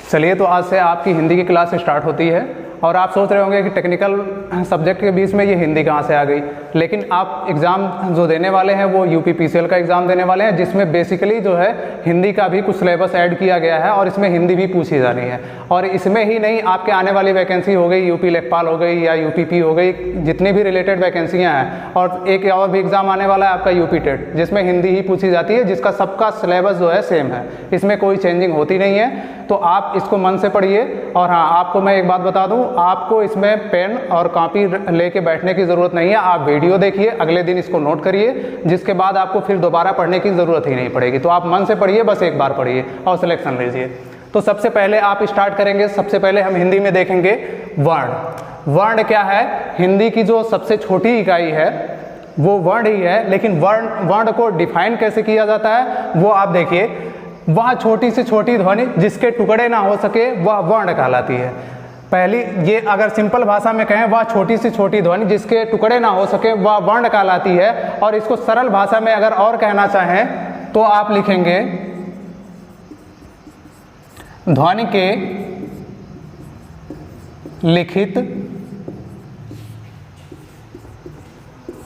चलिए, तो आज से आपकी हिंदी की क्लास स्टार्ट होती है और आप सोच रहे होंगे कि टेक्निकल सब्जेक्ट के बीच में ये हिंदी कहाँ से आ गई। लेकिन आप एग्ज़ाम जो देने वाले हैं वो यूपीपीसीएल का एग्ज़ाम देने वाले हैं, जिसमें बेसिकली जो है हिंदी का भी कुछ सिलेबस ऐड किया गया है और इसमें हिंदी भी पूछी जानी है। और इसमें ही नहीं, आपके आने वाली वैकेंसी हो गई यूपी लेखपाल हो गई या यूपीपी हो गई, जितनी भी रिलेटेड वैकेंसियाँ हैं, और एक और भी एग्ज़ाम आने वाला है आपका यूपी टेट, जिसमें हिंदी ही पूछी जाती है, जिसका सबका सिलेबस जो है सेम है, इसमें कोई चेंजिंग होती नहीं है। तो आप इसको मन से पढ़िए। और हाँ, आपको मैं एक बात बता दूं, आपको इसमें पेन और कॉपी लेके बैठने की ज़रूरत नहीं है। आप वीडियो देखिए, अगले दिन इसको नोट kariye, जिसके बाद आपको फिर दोबारा पढ़ने की ज़रूरत ही नहीं पड़ेगी। तो आप मन से पढ़िए, बस एक बार पढ़िए और सिलेक्शन लीजिए। तो सबसे पहले आप स्टार्ट करेंगे, सबसे पहले हम हिंदी में देखेंगे वर्ण। वर्ण क्या है? हिंदी की जो सबसे छोटी इकाई है वो वर्ण ही है। लेकिन वर्ण को डिफाइन कैसे किया जाता है वो आप देखिए। वह छोटी से छोटी ध्वनि जिसके टुकड़े ना हो सके वह वर्ण कहलाती है। पहली, ये अगर सिंपल भाषा में कहें, वह छोटी से छोटी ध्वनि जिसके टुकड़े ना हो सके वह वर्ण कहलाती है। और इसको सरल भाषा में अगर और कहना चाहें तो आप लिखेंगे ध्वनि के लिखित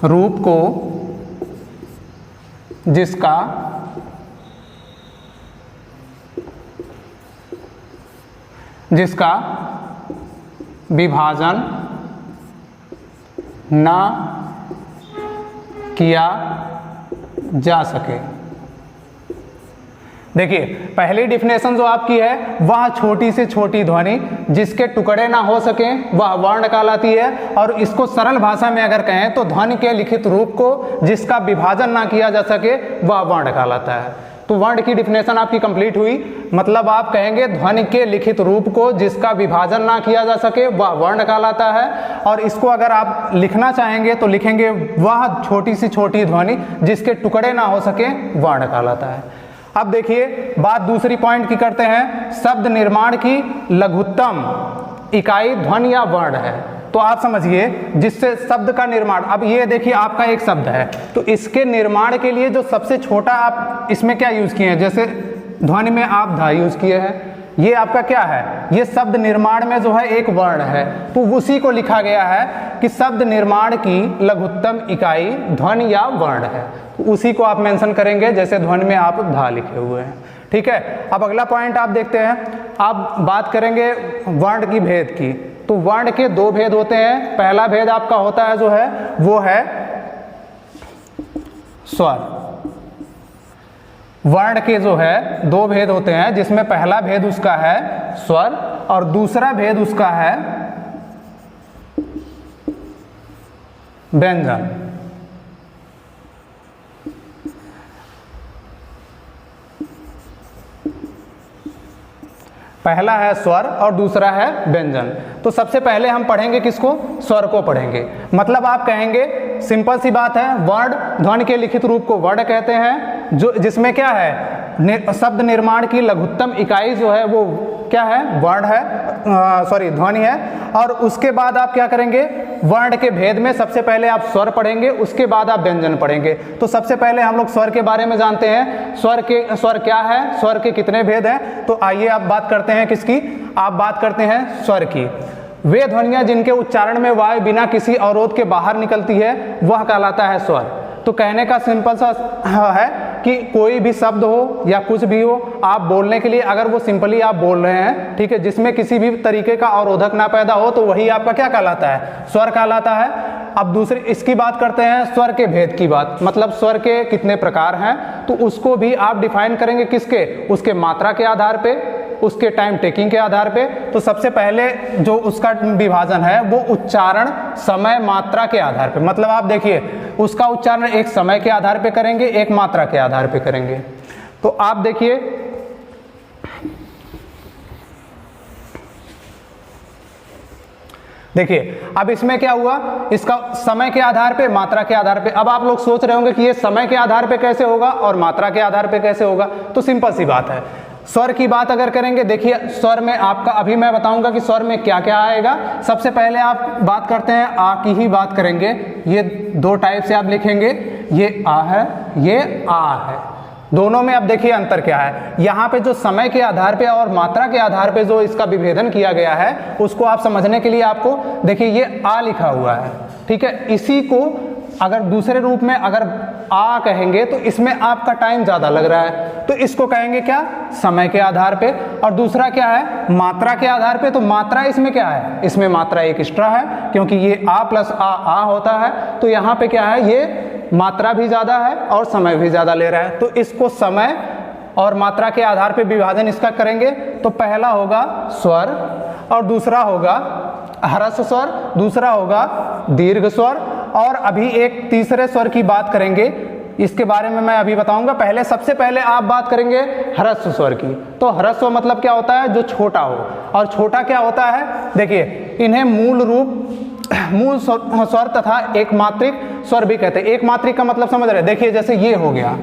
रूप को जिसका विभाजन ना किया जा सके। देखिए, पहली डिफिनेशन जो आपकी है, वह छोटी से छोटी ध्वनि जिसके टुकड़े ना हो सके वह वर्ण कहलाती है। और इसको सरल भाषा में अगर कहें तो ध्वनि के लिखित रूप को जिसका विभाजन ना किया जा सके वह वर्ण कहलाता है। तो वर्ण की डिफिनेशन आपकी कंप्लीट हुई। मतलब आप कहेंगे ध्वनि के लिखित रूप को जिसका विभाजन ना किया जा सके वह वर्ण कहलाता है। और इसको अगर आप लिखना चाहेंगे तो लिखेंगे वह छोटी से छोटी ध्वनि जिसके टुकड़े ना हो सके वर्ण कहलाता है। अब देखिए, बात दूसरी पॉइंट की करते हैं। शब्द निर्माण की लघुत्तम इकाई ध्वनि या वर्ण है। तो आप समझिए, जिससे शब्द का निर्माण, अब ये देखिए आपका एक शब्द है, तो इसके निर्माण के लिए जो सबसे छोटा आप इसमें क्या यूज किए हैं, जैसे ध्वनि में आप धा यूज किए हैं, ये आपका क्या है, ये शब्द निर्माण में जो है एक वर्ण है। तो उसी को लिखा गया है कि शब्द निर्माण की लघुत्तम इकाई ध्वनि या वर्ण है। तो उसी को आप मेंशन करेंगे, जैसे ध्वनि में आप धा लिखे हुए हैं। ठीक है। अब अगला पॉइंट आप देखते हैं। आप बात करेंगे वर्ण की भेद की। तो वर्ण के दो भेद होते हैं। पहला भेद आपका होता है जो है वो है स्वर। वर्ण के जो है दो भेद होते हैं, जिसमें पहला भेद उसका है स्वर और दूसरा भेद उसका है व्यंजन। पहला है स्वर और दूसरा है व्यंजन। तो सबसे पहले हम पढ़ेंगे किसको? स्वर को पढ़ेंगे। मतलब आप कहेंगे, सिंपल सी बात है, वर्ण ध्वनि के लिखित रूप को वर्ण कहते हैं, जो जिसमें क्या है, शब्द निर्माण की लघुत्तम इकाई जो है वो क्या है, वर्ण है, ध्वनि है। और उसके बाद आप क्या करेंगे, वर्ण के भेद में सबसे पहले आप स्वर पढ़ेंगे, उसके बाद आप व्यंजन पढ़ेंगे। तो सबसे पहले हम लोग स्वर के बारे में जानते हैं। स्वर क्या है, स्वर के कितने भेद हैं। तो आइए आप बात करते हैं किसकी, आप बात करते हैं स्वर की। वे ध्वनियां जिनके उच्चारण में वायु बिना किसी अवरोध के बाहर निकलती है वह कहलाता है स्वर। तो कहने का सिंपल सा है कि कोई भी शब्द हो या कुछ भी हो, आप बोलने के लिए अगर वो सिंपली आप बोल रहे हैं, ठीक है, जिसमें किसी भी तरीके का अवरोधक ना पैदा हो, तो वही आपका क्या कहलाता है, स्वर कहलाता है। अब दूसरी इसकी बात करते हैं, स्वर के भेद की बात, मतलब स्वर के कितने प्रकार हैं। तो उसको भी आप डिफाइन करेंगे किसके, उसके मात्रा के आधार पे, उसके टाइम टेकिंग के आधार पे। तो सबसे पहले जो उसका विभाजन है वो उच्चारण, समय, मात्रा के आधार पे। मतलब आप देखिए, उसका उच्चारण एक समय के आधार पे करेंगे, एक मात्रा के आधार पे करेंगे। तो आप देखिए, अब इसमें क्या हुआ, इसका समय के आधार पे, मात्रा के आधार पे। अब आप लोग सोच रहे होंगे कि ये समय के आधार पे कैसे होगा और मात्रा के आधार पे कैसे होगा। तो सिंपल सी बात है, स्वर की बात अगर करेंगे, देखिए स्वर में आपका, अभी मैं बताऊंगा कि स्वर में क्या क्या आएगा। सबसे पहले आप बात करते हैं आ की ही बात करेंगे। ये दो टाइप से आप लिखेंगे, ये आ है, ये आ है। दोनों में अब देखिए अंतर क्या है। यहाँ पे जो समय के आधार पे और मात्रा के आधार पे जो इसका विभेदन किया गया है उसको आप समझने के लिए आपको देखिए ये आ लिखा हुआ है, ठीक है। इसी को अगर दूसरे रूप में अगर आ कहेंगे तो इसमें आपका टाइम ज़्यादा लग रहा है, तो इसको कहेंगे क्या, समय के आधार पे। और दूसरा क्या है, मात्रा के आधार पे। तो मात्रा इसमें क्या है, इसमें मात्रा एक एक्स्ट्रा है क्योंकि ये आ प्लस आ होता है, तो यहाँ पे क्या है, ये मात्रा भी ज़्यादा है और समय भी ज़्यादा ले रहा है। तो इसको समय और मात्रा के आधार पे विभाजन इसका करेंगे। तो पहला होगा स्वर और दूसरा होगा ह्रस्व स्वर, दूसरा होगा दीर्घ स्वर, और अभी एक तीसरे स्वर की बात करेंगे, इसके बारे में मैं अभी बताऊंगा। पहले सबसे पहले आप बात करेंगे ह्रस्व स्वर की। तो ह्रस्व मतलब क्या होता है, जो छोटा हो। और छोटा क्या होता है, देखिए इन्हें मूल स्वर तथा एक मात्रिक स्वर भी कहते हैं। एक मात्रिक का मतलब समझ रहे हैं, देखिए जैसे ये हो गया,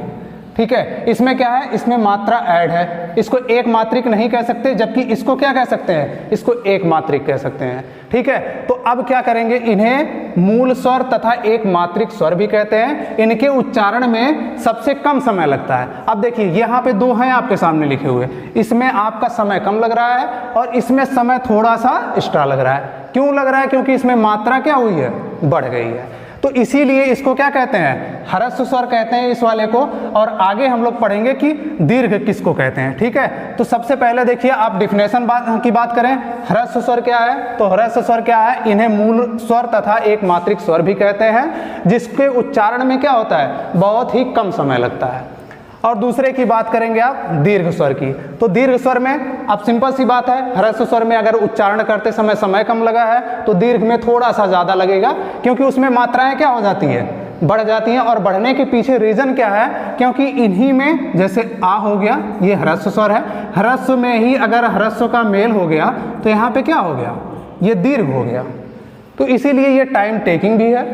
ठीक है, इसमें क्या है, इसमें मात्रा ऐड है, इसको एक मात्रिक नहीं कह सकते, जबकि इसको क्या कह सकते हैं, इसको एक मात्रिक कह सकते हैं, ठीक है। तो अब क्या करेंगे, इन्हें मूल स्वर तथा एक मात्रिक स्वर भी कहते हैं। इनके उच्चारण में सबसे कम समय लगता है। अब देखिए यहाँ पे दो हैं आपके सामने लिखे हुए, इसमें आपका समय कम लग रहा है और इसमें समय थोड़ा सा एक्स्ट्रा लग रहा है। क्यों लग रहा है, क्योंकि इसमें मात्रा क्या हुई है, बढ़ गई है। तो इसीलिए इसको क्या कहते हैं, ह्रस्व स्वर कहते हैं इस वाले को। और आगे हम लोग पढ़ेंगे कि दीर्घ किसको कहते हैं, ठीक है। तो सबसे पहले देखिए आप डिफिनेशन की बात करें, ह्रस्व स्वर क्या है, तो ह्रस्व स्वर क्या है, इन्हें मूल स्वर तथा एक मात्रिक स्वर भी कहते हैं, जिसके उच्चारण में क्या होता है, बहुत ही कम समय लगता है। और दूसरे की बात करेंगे आप दीर्घ स्वर की। तो दीर्घ स्वर में अब सिंपल सी बात है, ह्रस्व स्वर में अगर उच्चारण करते समय कम लगा है तो दीर्घ में थोड़ा सा ज़्यादा लगेगा, क्योंकि उसमें मात्राएं क्या हो जाती हैं, बढ़ जाती हैं। और बढ़ने के पीछे रीज़न क्या है, क्योंकि इन्हीं में जैसे आ हो गया, ये ह्रस्व स्वर है, ह्रस्व में ही अगर ह्रस्व का मेल हो गया तो यहाँ पे क्या हो गया, ये दीर्घ हो गया। तो इसीलिए ये टाइम टेकिंग भी है,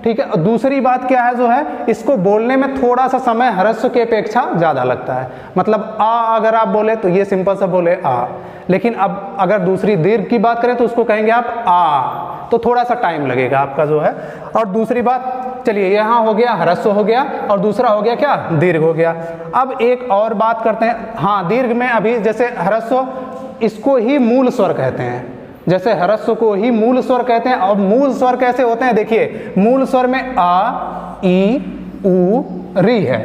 ठीक है। और दूसरी बात क्या है, जो है इसको बोलने में थोड़ा सा समय ह्रस्व की अपेक्षा ज़्यादा लगता है। मतलब आ अगर आप बोले तो ये सिंपल सा बोले आ, लेकिन अब अगर दूसरी दीर्घ की बात करें तो उसको कहेंगे आप आ, तो थोड़ा सा टाइम लगेगा आपका जो है। और दूसरी बात, चलिए यहाँ हो गया ह्रस्व हो गया और दूसरा हो गया क्या, दीर्घ हो गया। अब एक और बात करते हैं, हाँ दीर्घ में अभी जैसे ह्रस्व, इसको ही मूल स्वर कहते हैं, जैसे ह्रस्व को ही मूल स्वर कहते हैं। और मूल स्वर कैसे होते हैं, देखिए मूल स्वर में आ, ई, उ, री है।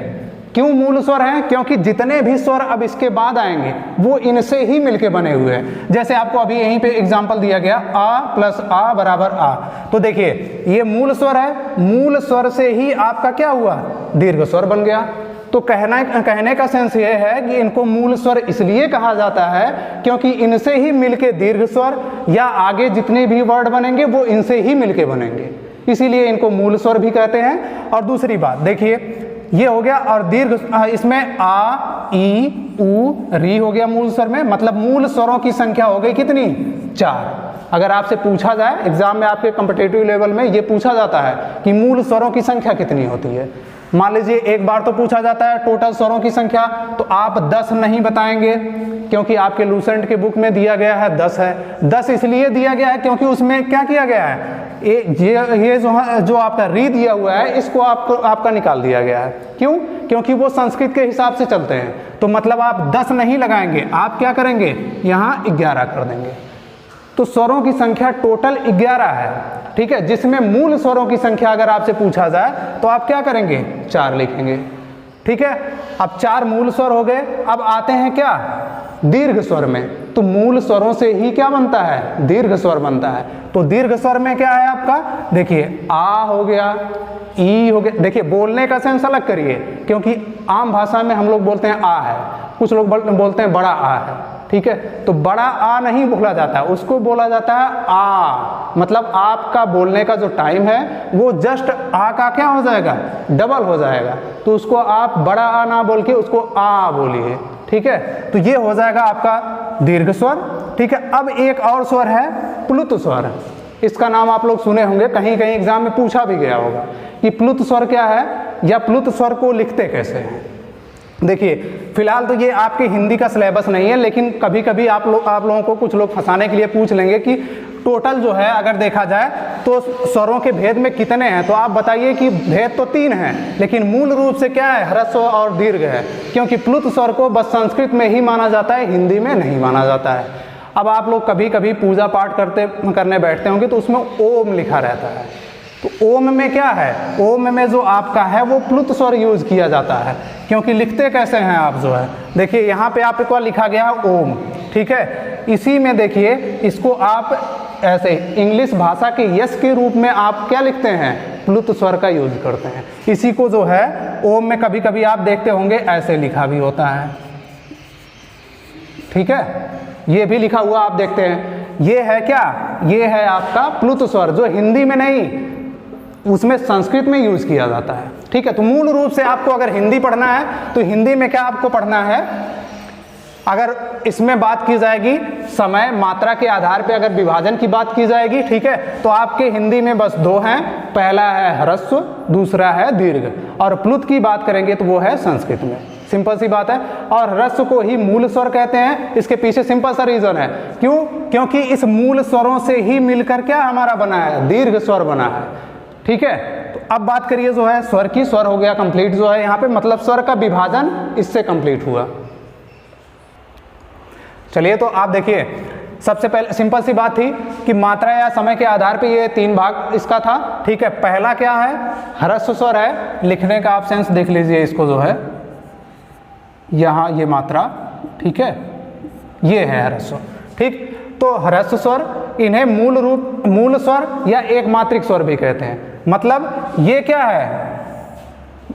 क्यों मूल स्वर हैं, क्योंकि जितने भी स्वर अब इसके बाद आएंगे वो इनसे ही मिलके बने हुए हैं। जैसे आपको अभी यहीं पे एग्जांपल दिया गया, आ प्लस आ बराबर आ। तो देखिए ये मूल स्वर है, मूल स्वर से ही आपका क्या हुआ, दीर्घ स्वर बन गया। तो कहने का सेंस ये है कि इनको मूल स्वर इसलिए कहा जाता है क्योंकि इनसे ही मिलके दीर्घ स्वर या आगे जितने भी वर्ड बनेंगे वो इनसे ही मिलके बनेंगे, इसीलिए इनको मूल स्वर भी कहते हैं। और दूसरी बात देखिए ये हो गया, और दीर्घ इसमें आ, ई, उ, री हो गया मूल स्वर में। मतलब मूल स्वरों की संख्या हो गई कितनी, 4। अगर आपसे पूछा जाए एग्जाम में, आपके कॉम्पिटिटिव लेवल में ये पूछा जाता है कि मूल स्वरों की संख्या कितनी होती है, मान लीजिए एक बार तो पूछा जाता है टोटल स्वरों की संख्या, तो आप 10 नहीं बताएंगे क्योंकि आपके लूसेंट के बुक में दिया गया है 10 है। 10 इसलिए दिया गया है क्योंकि उसमें क्या किया गया है, ये जो आपका री दिया हुआ है इसको आपका निकाल दिया गया है। क्यों, क्योंकि वो संस्कृत के हिसाब से चलते हैं। तो मतलब आप 10 नहीं लगाएंगे, आप क्या करेंगे, यहाँ 11 कर देंगे। तो स्वरों की संख्या टोटल 11 है, ठीक है, जिसमें मूल स्वरों की संख्या अगर आपसे पूछा जाए तो आप क्या करेंगे, 4 लिखेंगे, ठीक है। अब 4 मूल स्वर हो गए। अब आते हैं क्या, दीर्घ स्वर में। तो मूल स्वरों से ही क्या बनता है, दीर्घ स्वर बनता है। तो दीर्घ स्वर में क्या है आपका, देखिए आ हो गया, ई हो गया। देखिए बोलने का सेंस अलग करिए, क्योंकि आम भाषा में हम लोग बोलते हैं आ है, कुछ लोग बोलते हैं बड़ा आ है, ठीक है। तो बड़ा आ नहीं बोला जाता, उसको बोला जाता है आ। मतलब आपका बोलने का जो टाइम है वो जस्ट आ का क्या हो जाएगा, डबल हो जाएगा। तो उसको आप बड़ा आ ना बोल के उसको आ बोलिए, ठीक है। तो ये हो जाएगा आपका दीर्घ स्वर, ठीक है। अब एक और स्वर है प्लुत स्वर। इसका नाम आप लोग सुने होंगे, कहीं कहीं एग्जाम में पूछा भी गया होगा कि प्लुत स्वर क्या है या प्लुत स्वर को लिखते कैसे हैं। देखिए फिलहाल तो ये आपके हिंदी का सिलेबस नहीं है, लेकिन कभी कभी आप लोगों को कुछ लोग फंसाने के लिए पूछ लेंगे कि टोटल जो है अगर देखा जाए तो स्वरों के भेद में कितने हैं, तो आप बताइए कि भेद तो 3 हैं, लेकिन मूल रूप से क्या है, ह्रस्व और दीर्घ है, क्योंकि प्लुत स्वर को बस संस्कृत में ही माना जाता है, हिंदी में नहीं माना जाता है। अब आप लोग कभी कभी पूजा पाठ करने बैठते होंगे तो उसमें ओम लिखा रहता है, तो ओम में क्या है, ओम में जो आपका है वो प्लुत स्वर यूज किया जाता है, क्योंकि लिखते कैसे हैं आप जो है, देखिए यहाँ पे आपको लिखा गया है ओम, ठीक है। इसी में देखिए इसको आप ऐसे इंग्लिश भाषा के यस के रूप में आप क्या लिखते हैं, प्लुत स्वर का यूज करते हैं। इसी को जो है ओम में कभी कभी आप देखते होंगे ऐसे लिखा भी होता है, ठीक है, ये भी लिखा हुआ आप देखते हैं। ये है क्या, ये है आपका प्लुत स्वर, जो हिंदी में नहीं, उसमें संस्कृत में यूज किया जाता है, ठीक है। तो मूल रूप से आपको अगर हिंदी पढ़ना है तो हिंदी में क्या आपको पढ़ना है, अगर इसमें बात की जाएगी समय मात्रा के आधार पे अगर विभाजन की बात की जाएगी, ठीक है, तो आपके हिंदी में बस 2 हैं, पहला है ह्रस्व, दूसरा है दीर्घ, और प्लुत की बात करेंगे तो वो है संस्कृत में, सिंपल सी बात है। और ह्रस्व को ही मूल स्वर कहते हैं, इसके पीछे सिंपल सा रीजन है, क्यों, क्योंकि इस मूल स्वरों से ही मिलकर क्या हमारा बना है, दीर्घ स्वर बना है, ठीक है। तो अब बात करिए जो है स्वर की, स्वर हो गया कंप्लीट जो है यहाँ पे, मतलब स्वर का विभाजन इससे कंप्लीट हुआ। चलिए तो आप देखिए, सबसे पहले सिंपल सी बात थी कि मात्रा या समय के आधार पे ये 3 भाग इसका था, ठीक है। पहला क्या है, ह्रस्व स्वर है, लिखने का आप सेंस देख लीजिए इसको जो है, यहाँ ये मात्रा, ठीक है, ये है ह्रस्व, ठीक। तो ह्रस्व स्वर, इन्हें मूल स्वर या एक मात्रिक स्वर भी कहते हैं। मतलब ये क्या है,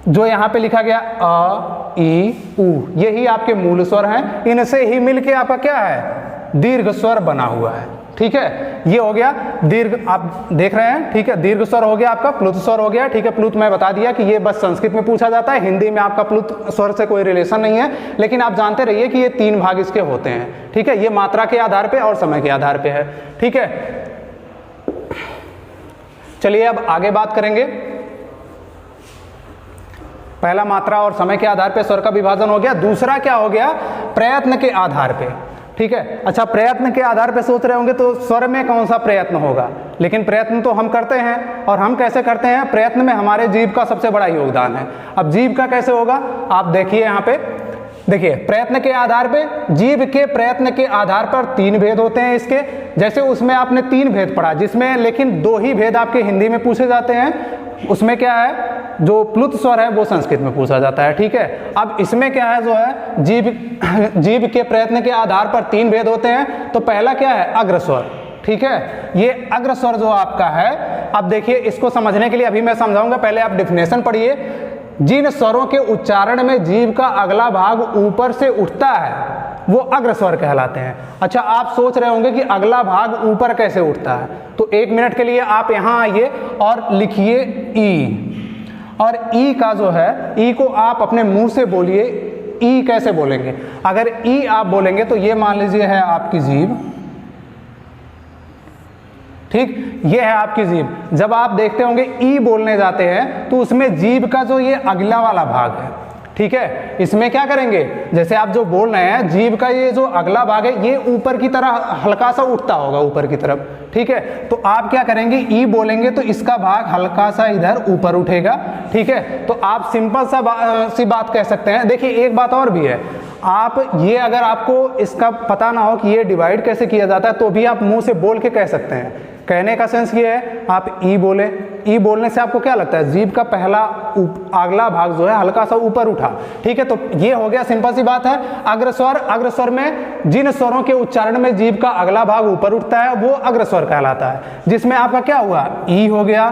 जो यहाँ पे लिखा गया अ, ई, उ, यही आपके मूल स्वर हैं, इनसे ही मिलके आपका क्या है, दीर्घ स्वर बना हुआ है, ठीक है। ये हो गया दीर्घ, आप देख रहे हैं, ठीक है, दीर्घ स्वर हो गया आपका, प्लुत स्वर हो गया, ठीक है। प्लुत मैं बता दिया कि ये बस संस्कृत में पूछा जाता है, हिंदी में आपका प्लुत स्वर से कोई रिलेशन नहीं है, लेकिन आप जानते रहिए कि ये 3 भाग इसके होते हैं, ठीक है। ये मात्रा के आधार पे और समय के आधार पे है, ठीक है। चलिए अब आगे बात करेंगे। पहला मात्रा और समय के आधार पे स्वर का विभाजन हो गया, दूसरा क्या हो गया, प्रयत्न के आधार पे, ठीक है। अच्छा, प्रयत्न के आधार पे सोच रहे होंगे तो स्वर में कौन सा प्रयत्न होगा, लेकिन प्रयत्न तो हम करते हैं, और हम कैसे करते हैं, प्रयत्न में हमारे जीव का सबसे बड़ा योगदान है। अब जीव का कैसे होगा, आप देखिए यहाँ पे, देखिए प्रयत्न के आधार पे, जीव के प्रयत्न के आधार पर 3 भेद होते हैं इसके, जैसे उसमें आपने 3 भेद पढ़ा, जिसमें लेकिन 2 ही भेद आपके हिंदी में पूछे जाते हैं। उसमें क्या है, जो प्लुत स्वर है वो संस्कृत में पूछा जाता है, ठीक है। अब इसमें क्या है जो है, जीव के प्रयत्न के आधार पर 3 भेद होते हैं। तो पहला क्या है, अग्रस्वर, ठीक है। ये अग्रस्वर जो आपका है, अब देखिए इसको समझने के लिए अभी मैं समझाऊंगा, पहले आप डेफिनेशन पढ़िए। जिन स्वरों के उच्चारण में जीभ का अगला भाग ऊपर से उठता है वो अग्रस्वर कहलाते हैं। अच्छा, आप सोच रहे होंगे कि अगला भाग ऊपर कैसे उठता है, तो 1 मिनट के लिए आप यहाँ आइए और लिखिए ई, और ई का जो है, ई को आप अपने मुंह से बोलिए। ई कैसे बोलेंगे, अगर ई आप बोलेंगे तो ये मान लीजिए है आपकी जीभ, ठीक, ये है आपकी जीभ। जब आप देखते होंगे ई बोलने जाते हैं तो उसमें जीभ का जो ये अगला वाला भाग है, ठीक है, इसमें क्या करेंगे, जैसे आप जो बोल रहे हैं, जीभ का ये जो अगला भाग है ये ऊपर की तरह हल्का सा उठता होगा ऊपर की तरफ, ठीक है। तो आप क्या करेंगे, ई बोलेंगे तो इसका भाग हल्का सा इधर ऊपर उठेगा, ठीक है। तो आप सिंपल सी बात कह सकते हैं। देखिए एक बात और भी है, आप ये अगर आपको इसका पता ना हो कि ये डिवाइड कैसे किया जाता है तो भी आप मुंह से बोल के कह सकते हैं। कहने का सेंस ये है, आप ई बोले, ई बोलने से आपको क्या लगता है, जीभ का पहला अगला भाग जो है हल्का सा ऊपर उठा, ठीक है। तो ये हो गया, सिंपल सी बात है, अग्रस्वर। अग्रस्वर में जिन स्वरों के उच्चारण में जीभ का अगला भाग ऊपर उठता है वो अग्रस्वर कहलाता है, जिसमें आपका क्या हुआ, ई हो गया।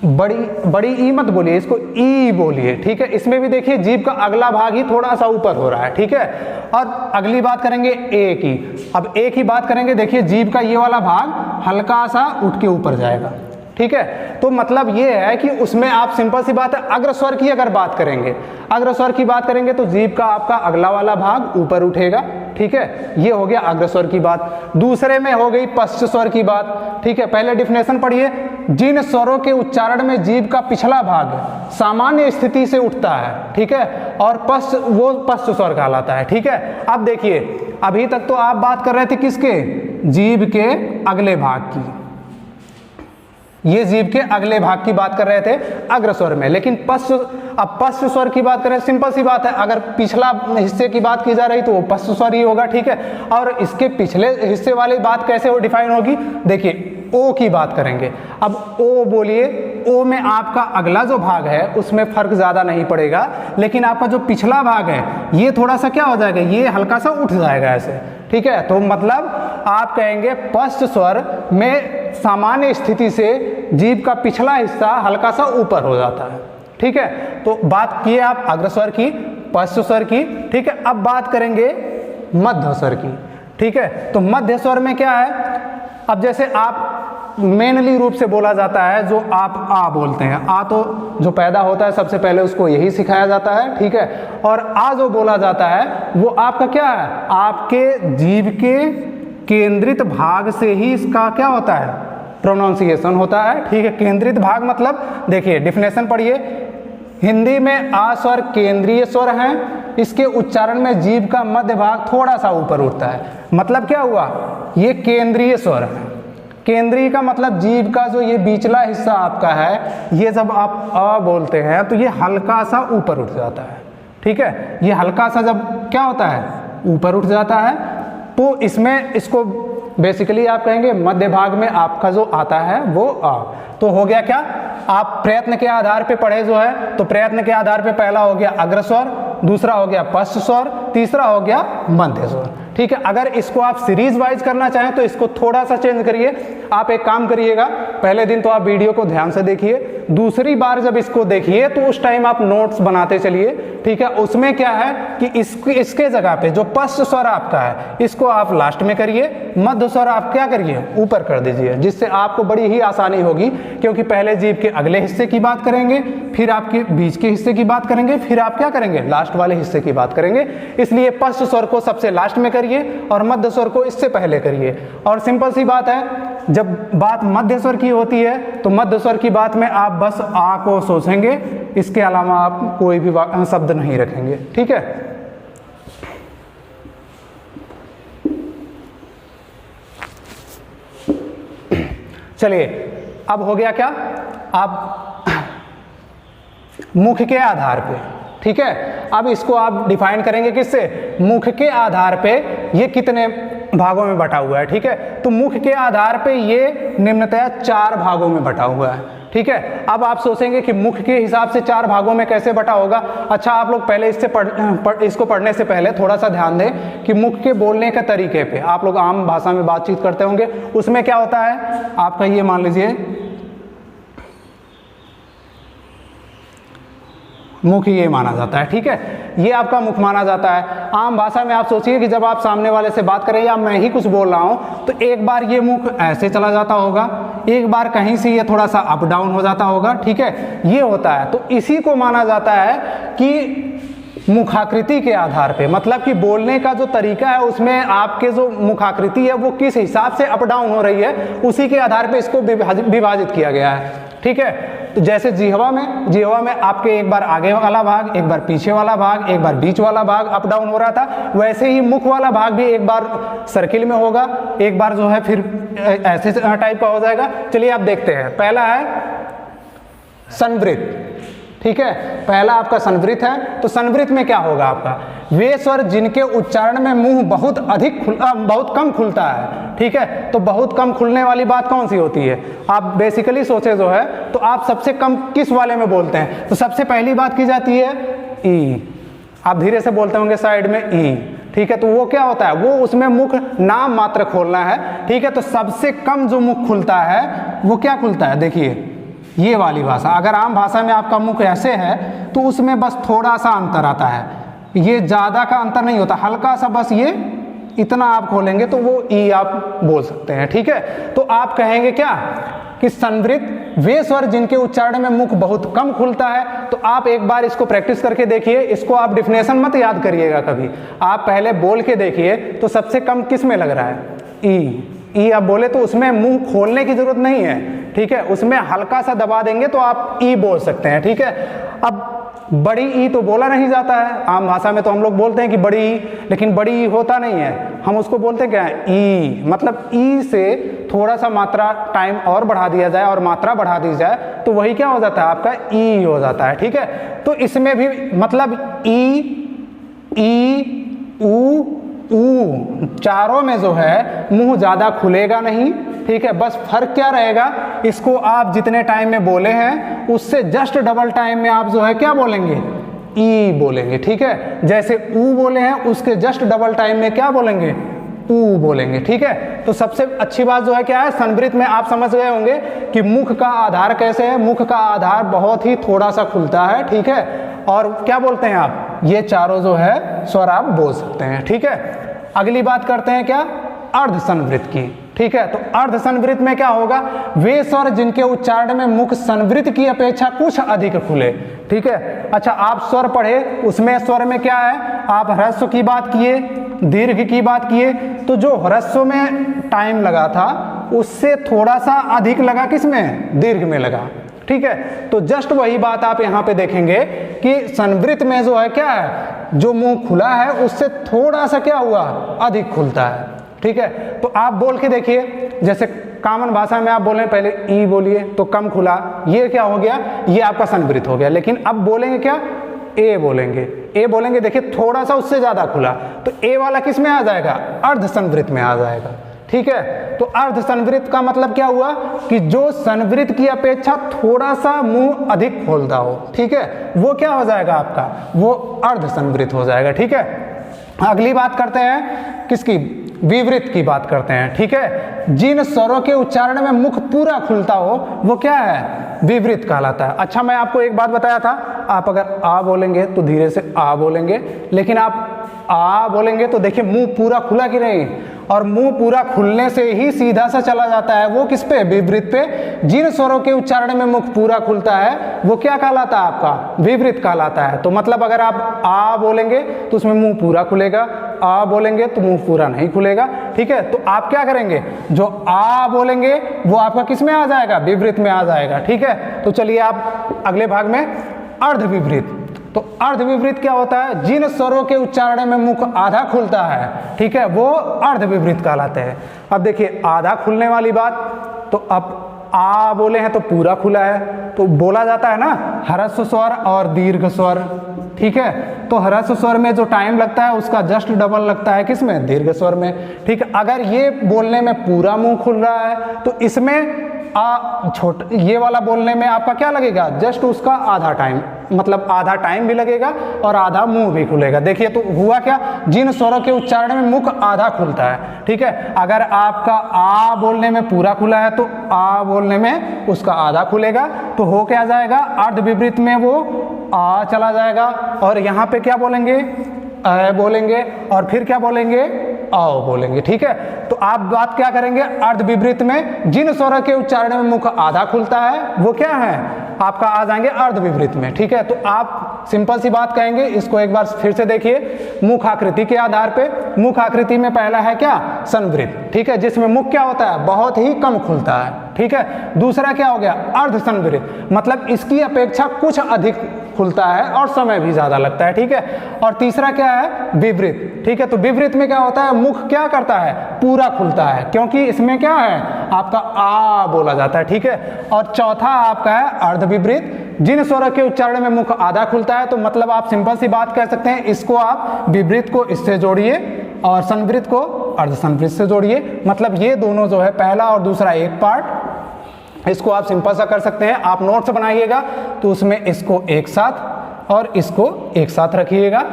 बड़ी ई मत बोलिए, इसको ई बोलिए, ठीक है। इसमें भी देखिए जीभ का अगला भाग ही थोड़ा सा ऊपर हो रहा है, ठीक है। और अगली बात करेंगे ए की। अब ए की बात करेंगे, देखिए जीभ का ये वाला भाग हल्का सा उठ के ऊपर जाएगा, ठीक है। तो मतलब ये है कि उसमें आप सिंपल सी बात है, अग्रस्वर की अगर बात करेंगे, अग्रस्वर की बात करेंगे तो जीभ का आपका अगला वाला भाग ऊपर उठेगा, ठीक है। ये हो गया अग्रस्वर की बात। दूसरे में हो गई पश्च स्वर की बात, ठीक है। पहले डिफिनेशन पढ़िए, जिन स्वरों के उच्चारण में जीभ का पिछला भाग सामान्य स्थिति से उठता है, ठीक है, और पश्च वो पश्च स्वर कहलाता है, ठीक है। अब देखिए, अभी तक तो आप बात कर रहे थे किसके, जीभ के अगले भाग की, ये जीभ के अगले भाग की बात कर रहे थे अग्र स्वर में, लेकिन अब पश्च स्वर की बात करें, सिंपल सी बात है, अगर पिछला हिस्से की बात की जा रही तो वो पश्च स्वर ही होगा, ठीक है। और इसके पिछले हिस्से वाली बात कैसे वो डिफाइन होगी, देखिए ओ की बात करेंगे। अब ओ बोलिए, ओ में आपका अगला जो भाग है उसमें फर्क ज़्यादा नहीं पड़ेगा, लेकिन आपका जो पिछला भाग है ये थोड़ा सा क्या हो जाएगा, ये हल्का सा उठ जाएगा ऐसे, ठीक है। तो मतलब आप कहेंगे पश्च स्वर में सामान्य स्थिति से जीभ का पिछला हिस्सा हल्का सा ऊपर हो जाता है, ठीक है। तो बात किए आप अग्र स्वर की, पश्च स्वर की, ठीक है। अब बात करेंगे मध्य स्वर की, ठीक है। तो मध्य स्वर में क्या है, अब जैसे आप मेनली रूप से बोला जाता है जो आप आ बोलते हैं, आ तो जो पैदा होता है सबसे पहले उसको यही सिखाया जाता है, ठीक है। और आ जो बोला जाता है वो आपका क्या है, आपके जीभ के केंद्रित भाग से ही इसका क्या होता है, प्रोनाउंसिएशन होता है, ठीक है। केंद्रित भाग मतलब देखिए डेफिनेशन पढ़िए, हिंदी में आ स्वर केंद्रीय स्वर है, इसके उच्चारण में जीभ का मध्य भाग थोड़ा सा ऊपर उठता है, मतलब क्या हुआ, ये केंद्रीय स्वर है। केंद्रीय का मतलब जीभ का जो ये बीचला हिस्सा आपका है, ये जब आप अ बोलते हैं तो ये हल्का सा ऊपर उठ जाता है, ठीक है। ये हल्का सा जब क्या होता है, ऊपर उठ जाता है, तो इसमें इसको बेसिकली आप कहेंगे मध्य भाग में आपका जो आता है वो आ। तो हो गया क्या, आप प्रयत्न के आधार पे पढ़े जो है, तो प्रयत्न के आधार पे पहला हो गया अग्र स्वर, दूसरा हो गया पश्च स्वर, तीसरा हो गया मध्य स्वर, ठीक है। अगर इसको आप सीरीज वाइज करना चाहें तो इसको थोड़ा सा चेंज करिए। आप एक काम करिएगा, पहले दिन तो आप वीडियो को ध्यान से देखिए, दूसरी बार जब इसको देखिए तो उस टाइम आप नोट्स बनाते चलिए, ठीक है। उसमें क्या है कि इसके जगह पे जो पश्च स्वर आपका है इसको आप लास्ट में करिए, मध्य स्वर आप क्या करिए, ऊपर कर दीजिए, जिससे आपको बड़ी ही आसानी होगी, क्योंकि पहले जीभ के अगले हिस्से की बात करेंगे, फिर आपके बीच के हिस्से की बात करेंगे, फिर आप क्या करेंगे, लास्ट वाले हिस्से की बात करेंगे। इसलिए पश्च स्वर को सबसे लास्ट में करिए और मध्य स्वर को इससे पहले करिए। और सिंपल सी बात है, जब बात मध्य स्वर की होती है तो मध्य स्वर की बात में आप बस आ को सोचेंगे, इसके अलावा आप कोई भी शब्द नहीं रखेंगे, ठीक है। चलिए अब हो गया क्या, आप मुख के आधार पे, ठीक है। अब इसको आप डिफाइन करेंगे किससे, मुख के आधार पे ये कितने भागों में बटा हुआ है, ठीक है। तो मुख के आधार पे ये निम्नतया 4 भागों में बटा हुआ है, ठीक है। अब आप सोचेंगे कि मुख के हिसाब से 4 भागों में कैसे बटा होगा। अच्छा, आप लोग पहले इसको पढ़ने से पहले थोड़ा सा ध्यान दें कि मुख के बोलने के तरीके पे, आप लोग आम भाषा में बातचीत करते होंगे, उसमें क्या होता है आपका, ये मान लीजिए मुख ये माना जाता है, ठीक है। ये आपका मुख माना जाता है। आम भाषा में आप सोचिए कि जब आप सामने वाले से बात करें या मैं ही कुछ बोल रहा हूं तो एक बार ये मुख ऐसे चला जाता होगा, एक बार कहीं से ये थोड़ा सा अप डाउन हो जाता होगा, ठीक है। ये होता है, तो इसी को माना जाता है कि मुखाकृति के आधार पे, मतलब कि बोलने का जो तरीका है उसमें आपके जो मुखाकृति है वो किस हिसाब से अप डाउन हो रही है, उसी के आधार पे इसको विभाजित किया गया है, ठीक है। तो जैसे जिह्वा में आपके एक बार आगे वाला भाग, एक बार पीछे वाला भाग, एक बार बीच वाला भाग अप डाउन हो रहा था, वैसे ही मुख वाला भाग भी एक बार सर्किल में होगा, एक बार जो है फिर ऐसे टाइप का हो जाएगा। चलिए आप देखते हैं, पहला है संवृत, ठीक है। पहला आपका संवृत है, तो संवृत में क्या होगा आपका, वे स्वर जिनके उच्चारण में मुंह बहुत कम खुलता है, ठीक है। तो बहुत कम खुलने वाली बात कौन सी होती है, आप बेसिकली सोचे जो है तो आप सबसे कम किस वाले में बोलते हैं, तो सबसे पहली बात की जाती है ई। आप धीरे से बोलते होंगे साइड में ई, ठीक है। तो वो क्या होता है, वो उसमें मुख नाम मात्र खोलना है, ठीक है। तो सबसे कम जो मुख खुलता है वो क्या खुलता है, देखिए ये वाली भाषा। अगर आम भाषा में आपका मुख ऐसे है तो उसमें बस थोड़ा सा अंतर आता है, ये ज़्यादा का अंतर नहीं होता, हल्का सा बस ये इतना आप खोलेंगे तो वो ई आप बोल सकते हैं, ठीक है। तो आप कहेंगे क्या कि संवृत वे स्वर जिनके उच्चारण में मुख बहुत कम खुलता है। तो आप एक बार इसको प्रैक्टिस करके देखिए, इसको आप डिफिनेशन मत याद करिएगा कभी, आप पहले बोल के देखिए तो सबसे कम किस में लग रहा है, ई आप बोले तो उसमें मुंह खोलने की जरूरत नहीं है, ठीक है। उसमें हल्का सा दबा देंगे तो आप ई बोल सकते हैं, ठीक है। अब बड़ी ई तो बोला नहीं जाता है, आम भाषा में तो हम लोग बोलते हैं कि बड़ी ई, लेकिन बड़ी ई होता नहीं है, हम उसको बोलते हैं क्या है, ई। मतलब ई से थोड़ा सा मात्रा टाइम और बढ़ा दिया जाए और मात्रा बढ़ा दी जाए तो वही क्या हो जाता है, आपका ई हो जाता है। ठीक है, तो इसमें भी मतलब ई, ऊ, चारों में जो है मुंह ज़्यादा खुलेगा नहीं। ठीक है, बस फर्क क्या रहेगा, इसको आप जितने टाइम में बोले हैं उससे जस्ट डबल टाइम में आप जो है क्या बोलेंगे, ई बोलेंगे। ठीक है, जैसे ऊ बोले हैं उसके जस्ट डबल टाइम में क्या बोलेंगे, ऊ बोलेंगे। ठीक है, तो सबसे अच्छी बात जो है क्या है, संवृत में आप समझ गए होंगे कि मुख का आधार कैसे है। मुख का आधार बहुत ही थोड़ा सा खुलता है। ठीक है, और क्या बोलते हैं आप, ये चारों जो है स्वर आप बोल सकते हैं। ठीक है, अगली बात करते हैं क्या, अर्ध संवृत की। ठीक है, तो अर्ध संवृत में क्या होगा, वे स्वर जिनके उच्चारण में मुख संवृत की अपेक्षा कुछ अधिक खुले। ठीक है, अच्छा आप स्वर पढ़े, उसमें स्वर में क्या है, आप ह्रस्व की बात किए, दीर्घ की बात किए, तो जो ह्रस्व में टाइम लगा था उससे थोड़ा सा अधिक लगा किसमें, दीर्घ में लगा। ठीक है, तो जस्ट वही बात आप यहाँ पे देखेंगे कि संवृत में जो है क्या है, जो मुंह खुला है उससे थोड़ा सा क्या हुआ, अधिक खुलता है। ठीक है, तो आप बोल के देखिए, जैसे कॉमन भाषा में आप बोलें, पहले ई बोलिए तो कम खुला, ये क्या हो गया, ये आपका संवृत हो गया। लेकिन अब बोलेंगे क्या, ए बोलेंगे, ए बोलेंगे, देखिए थोड़ा सा उससे ज्यादा खुला, तो ए वाला किस में आ जाएगा, अर्ध संवृत में आ जाएगा। ठीक है, तो अर्ध संवृत का मतलब क्या हुआ कि जो संवृत की अपेक्षा थोड़ा सा मुंह अधिक खोलता हो। ठीक है, वो क्या हो जाएगा आपका, वो अर्ध संवृत हो जाएगा। ठीक है, अगली बात करते हैं किसकी, विवृत की बात करते हैं। ठीक है, जिन स्वरों के उच्चारण में मुख पूरा खुलता हो वो क्या है, विवृत कहलाता है। अच्छा मैं आपको एक बात बताया था, आप अगर आ बोलेंगे तो धीरे से आ बोलेंगे, लेकिन आप आ बोलेंगे तो देखिए मुंह पूरा खुला कि नहीं, और मुंह पूरा खुलने से ही सीधा सा चला जाता है वो किस पे, विवृत पे। जिन स्वरों के उच्चारण में मुख पूरा खुलता है वो क्या कहलाता है, आपका विवृत कहलाता है। तो मतलब अगर आप आ बोलेंगे तो उसमें मुंह पूरा खुलेगा, आ बोलेंगे तो मुंह पूरा नहीं खुलेगा। ठीक है, तो आप क्या करेंगे, जो आ बोलेंगे वो आपका किस में आ जाएगा, विवृत में आ जाएगा। ठीक है, तो चलिए आप अगले भाग में अर्ध विवृत। तो अर्ध विवृत क्या होता है, जिन स्वरों के उच्चारण में मुख आधा खुलता है, ठीक है, वो अर्ध विवृत कहलाते हैं। अब देखिए आधा खुलने वाली बात, तो अब आ बोले हैं तो पूरा खुला है, तो बोला जाता है ना ह्रस्व स्वर और दीर्घ स्वर। ठीक है, तो ह्रस्व स्वर में जो टाइम लगता है उसका जस्ट डबल लगता है किसमें, दीर्घ स्वर में। ठीक है, अगर ये बोलने में पूरा मुंह खुल रहा है तो इसमें ये वाला बोलने में आपका क्या लगेगा, जस्ट उसका आधा टाइम, मतलब आधा टाइम भी लगेगा और आधा मुंह भी खुलेगा। देखिए तो हुआ क्या, जिन स्वरों के उच्चारण में मुख आधा खुलता है। ठीक है, अगर आपका आ बोलने में पूरा खुला है तो आ बोलने में उसका आधा खुलेगा, तो हो क्या जाएगा, अर्ध विवृत में वो आ चला जाएगा, और यहाँ पे क्या बोलेंगे, अ बोलेंगे, और फिर क्या बोलेंगे, आओ बोलेंगे। ठीक है, तो आप बात क्या करेंगे, अर्ध विवृत में जिन स्वरों के उच्चारण में मुख आधा खुलता है वो क्या है, आपका आ जाएंगे अर्ध विवृत में। ठीक है, तो आप सिंपल सी बात कहेंगे, इसको एक बार फिर से देखिए, मुख आकृति के आधार पे, मुख आकृति में पहला है क्या, संवृत। ठीक है, जिसमें मुख क्या होता है, बहुत ही कम खुलता है। ठीक है, दूसरा क्या हो गया, अर्ध संवृत, मतलब इसकी अपेक्षा कुछ अधिक खुलता है और समय भी ज्यादा लगता है। ठीक है, और तीसरा क्या है, विवृत। ठीक है, तो विवृत में क्या होता है, मुख क्या करता है, पूरा खुलता है, क्योंकि इसमें क्या है, आपका आ बोला जाता है। ठीक है, और चौथा आपका है अर्ध विवृत, जिन स्वरों के उच्चारण में मुख आधा खुलता है, तो मतलब आप सिंपल सी बात कह सकते हैं, इसको आप विवृत को इससे जोड़िए और संवृत को अर्ध संवृत से जोड़िए। मतलब ये दोनों जो है, पहला और दूसरा एक पार्ट, इसको आप सिंपल सा कर सकते हैं। आप नोट्स बनाइएगा तो उसमें इसको एक साथ और इसको एक साथ रखिएगा।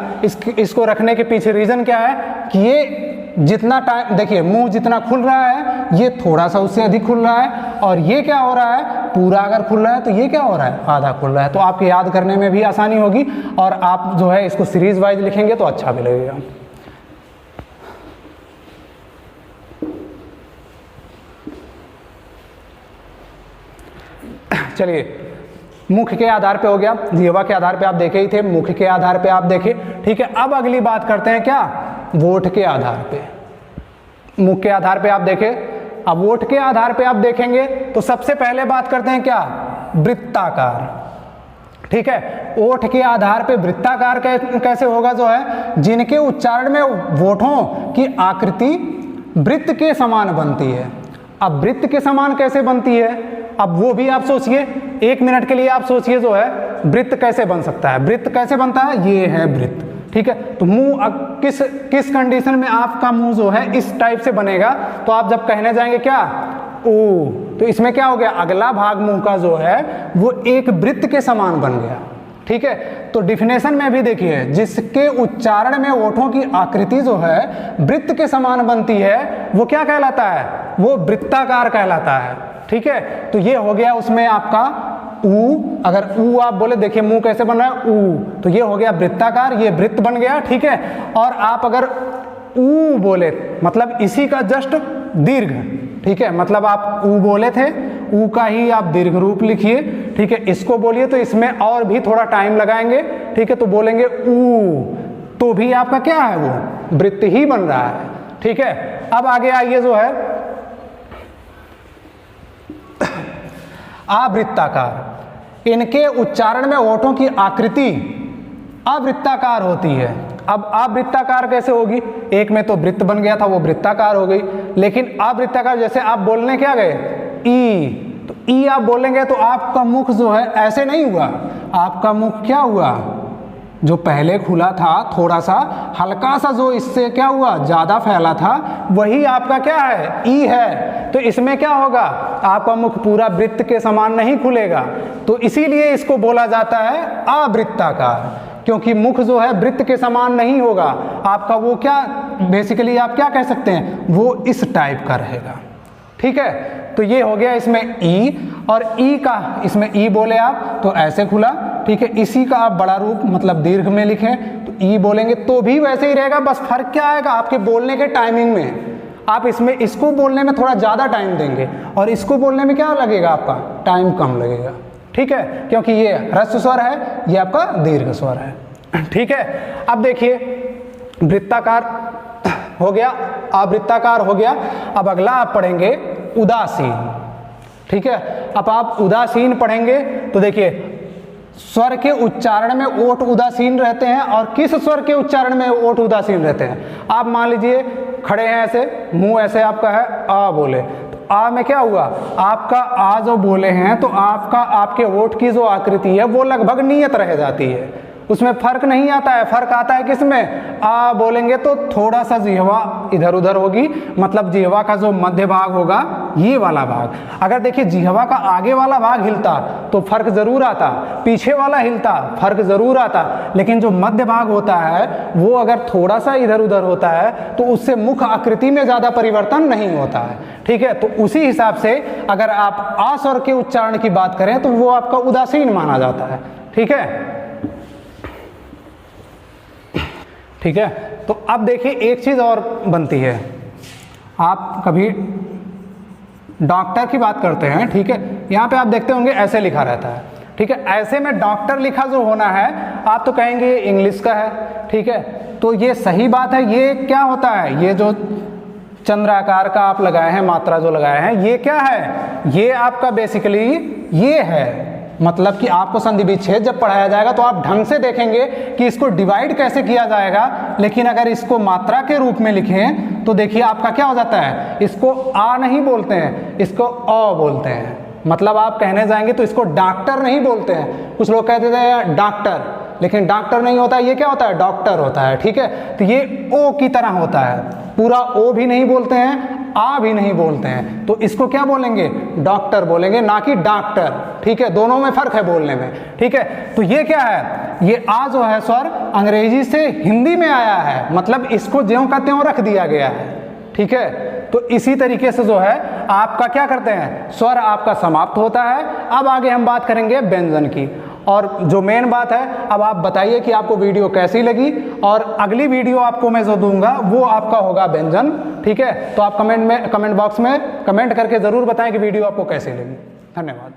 इसको रखने के पीछे रीजन क्या है कि ये जितना टाइम, देखिए मुंह जितना खुल रहा है ये थोड़ा सा उससे अधिक खुल रहा है, और ये क्या हो रहा है, पूरा अगर खुल रहा है तो ये क्या हो रहा है, आधा खुल रहा है। तो आपके याद करने में भी आसानी होगी, और आप जो है इसको सीरीज वाइज लिखेंगे तो अच्छा भी लगेगा। चलिए, मुख के आधार पे हो गया, जिह्वा के आधार पे आप देखे ही थे, मुख के आधार पे आप देखे। ठीक है, अब अगली बात करते हैं क्या, वोट के आधार पे। मुख के आधार पे आप देखे, अब वोट के आधार पे आप देखेंगे तो सबसे पहले बात करते हैं क्या, वृत्ताकार। ठीक है। ओठ के आधार पे वृत्ताकार कैसे होगा जो है, जिनके उच्चारण में ओठों की आकृति वृत्त के समान बनती है। अब वृत्त के समान कैसे बनती है, अब वो भी आप सोचिए, 1 मिनट के लिए आप सोचिए जो है वृत्त कैसे बन सकता है। वृत्त कैसे बनता है, ये है वृत्त, ठीक है। तो मुंह किस कंडीशन में आपका मुंह जो है इस टाइप से बनेगा, तो आप जब कहने जाएंगे क्या, ओ, तो इसमें क्या हो गया, अगला भाग मुंह का जो है वो एक वृत्त के समान बन गया, ठीक है। तो डिफिनेशन में भी देखिए, जिसके उच्चारण में ओठों की आकृति जो है वृत्त के समान बनती है वो क्या कहलाता है, वो वृत्ताकार कहलाता है, ठीक है। तो ये हो गया उसमें आपका ऊ, अगर ऊ आप बोले, देखिए मुंह कैसे बन रहा है, ऊ, तो ये हो गया वृत्ताकार, ये वृत्त बन गया, ठीक है। और आप अगर ऊ बोले मतलब इसी का जस्ट दीर्घ, ठीक है, मतलब आप ऊ बोले थे, ऊ का ही आप दीर्घ रूप लिखिए, ठीक है। इसको बोलिए तो इसमें और भी थोड़ा टाइम लगाएंगे, ठीक है, तो बोलेंगे ऊ, तो भी आपका क्या है, वो वृत्त ही बन रहा है, ठीक है। अब आगे आइए जो है आवृत्ताकार, इनके उच्चारण में ओठों की आकृति अवृत्ताकार होती है। अब अवृत्ताकार कैसे होगी, एक में तो वृत्त बन गया था वो वृत्ताकार हो गई, लेकिन अवृत्ताकार जैसे आप बोलने क्या गए ई, तो ई आप बोलेंगे तो आपका मुख जो है ऐसे नहीं हुआ, आपका मुख क्या हुआ, जो पहले खुला था थोड़ा सा हल्का सा, जो इससे क्या हुआ ज्यादा फैला था, वही आपका क्या है, ई है। तो इसमें क्या होगा, आपका मुख पूरा वृत्त के समान नहीं खुलेगा, तो इसीलिए इसको बोला जाता है अवृत्ताकार, क्योंकि मुख जो है वृत्त के समान नहीं होगा आपका, वो क्या बेसिकली आप क्या कह सकते हैं, वो इस टाइप का रहेगा, ठीक है। तो ये हो गया इसमें ई, और ई का इसमें ई बोले आप तो ऐसे खुला, ठीक है। इसी का आप बड़ा रूप मतलब दीर्घ में लिखें तो ई बोलेंगे तो भी वैसे ही रहेगा, बस फर्क क्या आएगा आपके बोलने के टाइमिंग में, आप इसमें इसको बोलने में थोड़ा ज़्यादा टाइम देंगे और इसको बोलने में क्या लगेगा, आपका टाइम कम लगेगा, ठीक है, क्योंकि ये ह्रस्व स्वर है, ये आपका दीर्घ स्वर है, ठीक है। अब देखिए वृत्ताकार हो गया, अवृत्ताकार हो गया। अब अगला आप पढ़ेंगे उदासीन, ठीक है। अब आप उदासीन पढ़ेंगे तो देखिए स्वर के उच्चारण में ओठ उदासीन रहते हैं, और किस स्वर के उच्चारण में ओठ उदासीन रहते हैं। आप मान लीजिए खड़े हैं ऐसे, मुंह ऐसे आपका है, आ बोले, तो आ में क्या हुआ, आपका आ जो बोले हैं तो आपका आपके ओठ की जो आकृति है वो लगभग नियत रह जाती है, उसमें फर्क नहीं आता है। फर्क आता है किसमें, आ बोलेंगे तो थोड़ा सा जिह्वा इधर उधर होगी, मतलब जिह्वा का जो मध्य भाग होगा ये वाला भाग, अगर देखिए जिह्वा का आगे वाला भाग हिलता तो फर्क जरूर आता, पीछे वाला हिलता फर्क जरूर आता, लेकिन जो मध्य भाग होता है वो अगर थोड़ा सा इधर उधर होता है तो उससे मुख आकृति में ज्यादा परिवर्तन नहीं होता है, ठीक है। तो उसी हिसाब से अगर आप आ स्वर के उच्चारण की बात करें तो वो आपका उदासीन माना जाता है, ठीक है, ठीक है। तो अब देखिए एक चीज और बनती है, आप कभी डॉक्टर की बात करते हैं, ठीक है, यहाँ पे आप देखते होंगे ऐसे लिखा रहता है, ठीक है। ऐसे में डॉक्टर लिखा जो होना है आप तो कहेंगे इंग्लिश का है, ठीक है, तो ये सही बात है। ये क्या होता है, ये जो चंद्राकार का आप लगाए हैं, मात्रा जो लगाए हैं, ये क्या है, ये आपका बेसिकली ये है, मतलब कि आपको संधि विच्छेद जब पढ़ाया जाएगा तो आप ढंग से देखेंगे कि इसको डिवाइड कैसे किया जाएगा, लेकिन अगर इसको मात्रा के रूप में लिखें तो देखिए आपका क्या हो जाता है, इसको आ नहीं बोलते हैं, इसको अ बोलते हैं, मतलब आप कहने जाएंगे तो इसको डॉक्टर नहीं बोलते हैं, कुछ लोग कहते हैं डॉक्टर, लेकिन डॉक्टर नहीं होता है, ये क्या होता है, डॉक्टर होता है, ठीक है। तो ये ओ की तरह होता है, पूरा ओ भी नहीं बोलते हैं, आ भी नहीं बोलते हैं, तो इसको क्या बोलेंगे, डॉक्टर बोलेंगे, ना कि डॉक्टर, ठीक है, दोनों में फर्क है बोलने में, ठीक है। तो ये क्या है, ये आ जो है स्वर अंग्रेजी से हिंदी में आया है, मतलब इसको ज्यों का त्यों रख दिया गया है, ठीक है। तो इसी तरीके से जो है आपका क्या करते हैं, स्वर आपका समाप्त होता है। अब आगे हम बात करेंगे व्यंजन की, और जो मेन बात है, अब आप बताइए कि आपको वीडियो कैसी लगी, और अगली वीडियो आपको मैं जो दूंगा वो आपका होगा व्यंजन, ठीक है। तो आप कमेंट बॉक्स में कमेंट करके ज़रूर बताएं कि वीडियो आपको कैसी लगी। धन्यवाद।